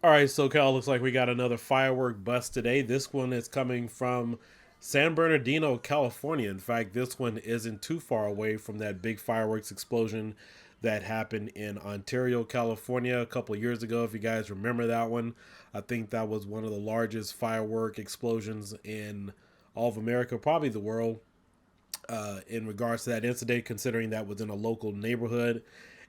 All right, Socal, looks like we got another firework bust today. This one is coming from San Bernardino, California. In fact, this one isn't too far away from that big fireworks explosion that happened in Ontario, California a couple years ago. If you guys remember that one, I think that was one of the largest firework explosions in all of America, probably the world, in regards to that incident, considering that was in a local neighborhood.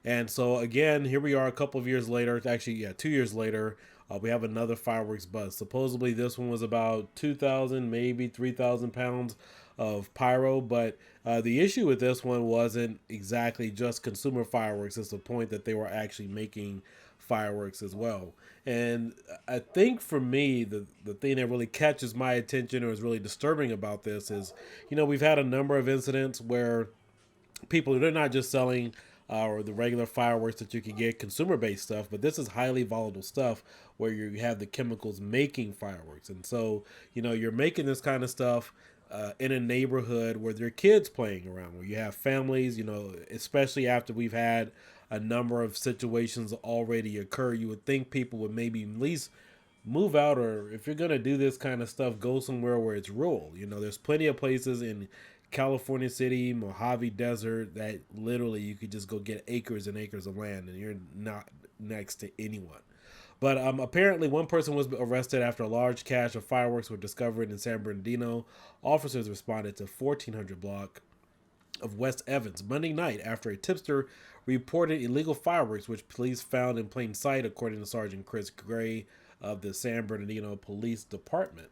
And so again, here we are a couple of years later. Actually, yeah, 2 years later, we have another fireworks bust. Supposedly, this one was about 2,000, maybe 3,000 pounds of pyro. But the issue with this one wasn't exactly just consumer fireworks. It's the point that they were actually making fireworks as well. And I think for me, the thing that really catches my attention or is really disturbing about this is, we've had a number of incidents where people, they're not just selling or the regular fireworks that you can get, consumer based stuff, but this is highly volatile stuff where you have the chemicals making fireworks. And so, you're making this kind of stuff in a neighborhood where there are kids playing around, where you have families, especially after we've had a number of situations already occur. You would think people would maybe at least move out, or if you're gonna do this kind of stuff, go somewhere where it's rural. There's plenty of places in California City, Mojave Desert, that literally you could just go get acres and acres of land and you're not next to anyone. But apparently, one person was arrested after a large cache of fireworks were discovered in San Bernardino. Officers responded to 1400 block of West Evans Monday night after a tipster reported illegal fireworks, which police found in plain sight, according to Sergeant Chris Gray of the San Bernardino Police Department.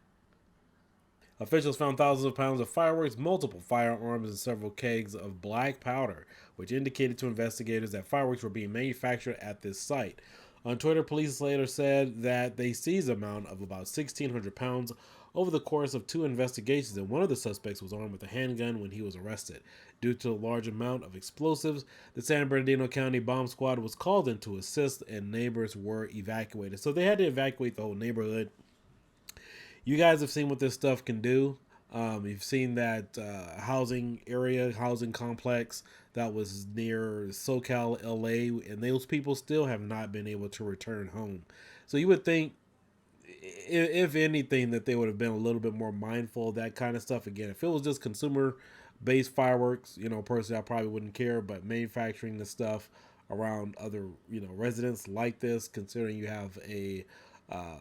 Officials found thousands of pounds of fireworks, multiple firearms, and several kegs of black powder, which indicated to investigators that fireworks were being manufactured at this site. On Twitter, police later said that they seized an amount of about 1,600 pounds over the course of two investigations, and one of the suspects was armed with a handgun when he was arrested. Due to a large amount of explosives, the San Bernardino County Bomb Squad was called in to assist, and neighbors were evacuated. So they had to evacuate the whole neighborhood. You guys have seen what this stuff can do. You've seen that housing complex that was near Socal, LA, and those people still have not been able to return home. So you would think, if anything, that they would have been a little bit more mindful of that kind of stuff. Again, if it was just consumer based fireworks, personally, I probably wouldn't care. But manufacturing the stuff around other, residents like this, considering you have a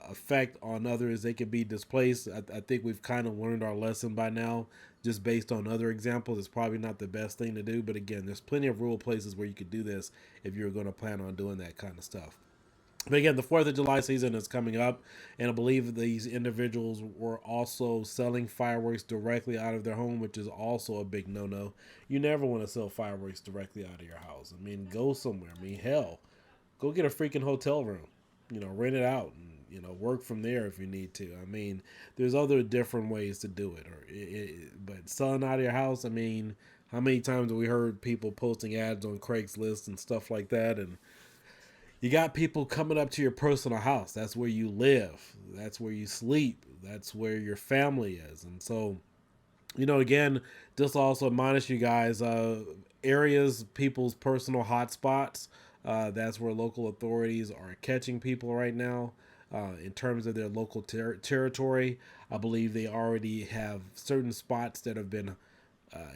effect on others, they could be displaced. I think we've kind of learned our lesson by now, just based on other examples. It's probably not the best thing to do, but again, there's plenty of rural places where you could do this if you're going to plan on doing that kind of stuff. But again, the 4th of July season is coming up, and I believe these individuals were also selling fireworks directly out of their home, which is also a big no no. You never want to sell fireworks directly out of your house. I mean, go somewhere. I mean, hell, go get a freaking hotel room, rent it out, and work from there if you need to. I mean, there's other different ways to do it, but selling out of your house. I mean, how many times have we heard people posting ads on Craigslist and stuff like that? And you got people coming up to your personal house. That's where you live. That's where you sleep. That's where your family is. And so, again, just also admonish you guys, areas, people's personal hotspots. That's where local authorities are catching people right now. In terms of their local territory, I believe they already have certain spots that have been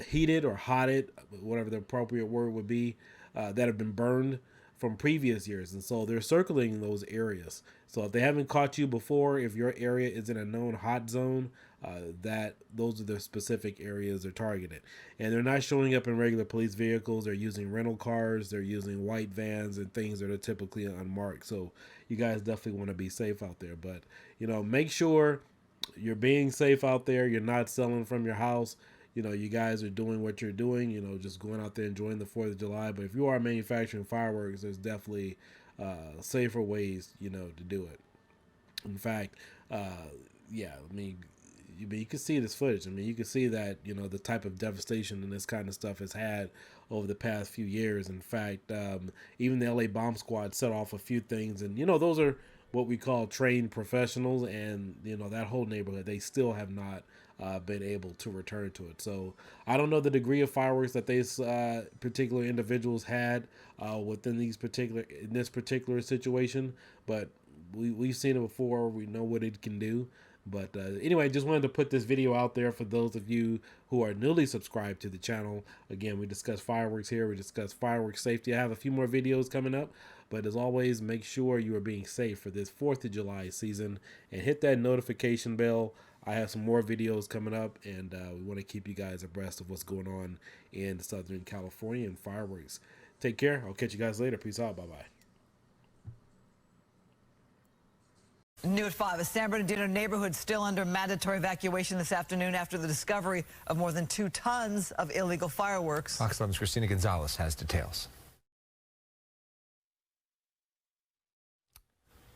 heated or hotted, whatever the appropriate word would be, that have been burned from previous years. And so they're circling those areas. So if they haven't caught you before, if your area is in a known hot zone, that those are the specific areas they're targeted. And they're not showing up in regular police vehicles. They're using rental cars. They're using white vans and things that are typically unmarked. So you guys definitely want to be safe out there. But, make sure you're being safe out there. You're not selling from your house. You guys are doing what you're doing, just going out there enjoying the 4th of July. But if you are manufacturing fireworks, there's definitely safer ways, to do it. In fact, yeah, I mean, you can see this footage. I mean, you can see that, the type of devastation and this kind of stuff has had over the past few years. In fact, even the LA Bomb Squad set off a few things. And, those are what we call trained professionals. And, that whole neighborhood, they still have not been able to return to it. So I don't know the degree of fireworks that these particular individuals had within in this particular situation, but we've seen it before. We know what it can do. But anyway, just wanted to put this video out there for those of you who are newly subscribed to the channel. Again, we discuss fireworks here. We discuss fireworks safety. I have a few more videos coming up. But as always, make sure you are being safe for this 4th of July season. And hit that notification bell. I have some more videos coming up. And we want to keep you guys abreast of what's going on in Southern California and fireworks. Take care. I'll catch you guys later. Peace out. Bye-bye. New at 5, a San Bernardino neighborhood still under mandatory evacuation this afternoon after the discovery of more than 2 tons of illegal fireworks. Fox 11's Christina Gonzalez has details.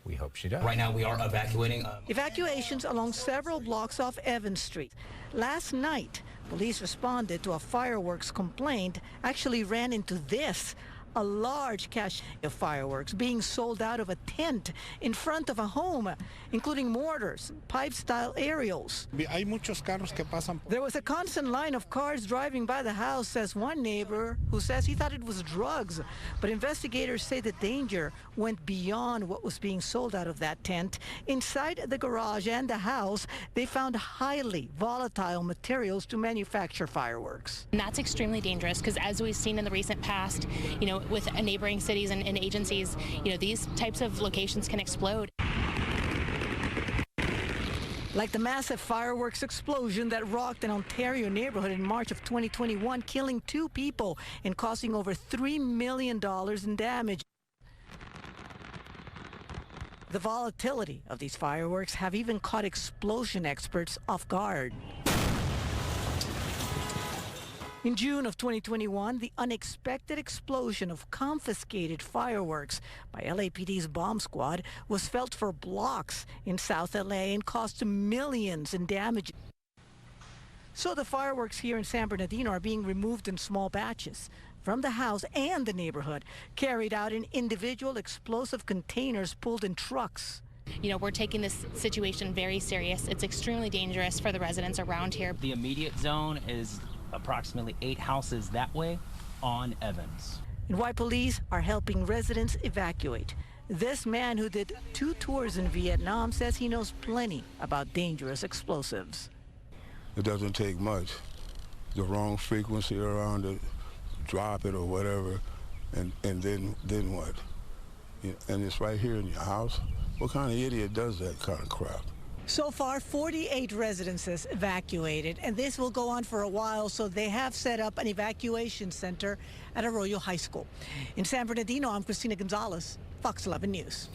We hope she does. Right now we are evacuating. Evacuations along several blocks off Evans Street. Last night, police responded to a fireworks complaint, actually ran into this. A large cache of fireworks being sold out of a tent in front of a home, including mortars, pipe-style aerials. There was a constant line of cars driving by the house, says one neighbor, who says he thought it was drugs. But investigators say the danger went beyond what was being sold out of that tent. Inside the garage and the house, they found highly volatile materials to manufacture fireworks. And that's extremely dangerous because, as we've seen in the recent past, with neighboring cities and agencies, these types of locations can explode. Like the massive fireworks explosion that rocked an Ontario neighborhood in March of 2021, killing 2 people and causing over $3 million in damage. The volatility of these fireworks have even caught explosion experts off guard. In June of 2021, the unexpected explosion of confiscated fireworks by LAPD's bomb squad was felt for blocks in South LA and cost millions in damage. So the fireworks here in San Bernardino are being removed in small batches from the house and the neighborhood, carried out in individual explosive containers pulled in trucks. We're taking this situation very serious. It's extremely dangerous for the residents around here. The immediate zone is approximately 8 houses that way on Evans. And why police are helping residents evacuate. This man who did 2 tours in Vietnam says he knows plenty about dangerous explosives. It doesn't take much. The wrong frequency around it, drop it or whatever, and then what? And it's right here in your house. What kind of idiot does that kind of crap? So far, 48 residences evacuated, and this will go on for a while, so they have set up an evacuation center at Arroyo High School. In San Bernardino, I'm Christina Gonzalez, Fox 11 News.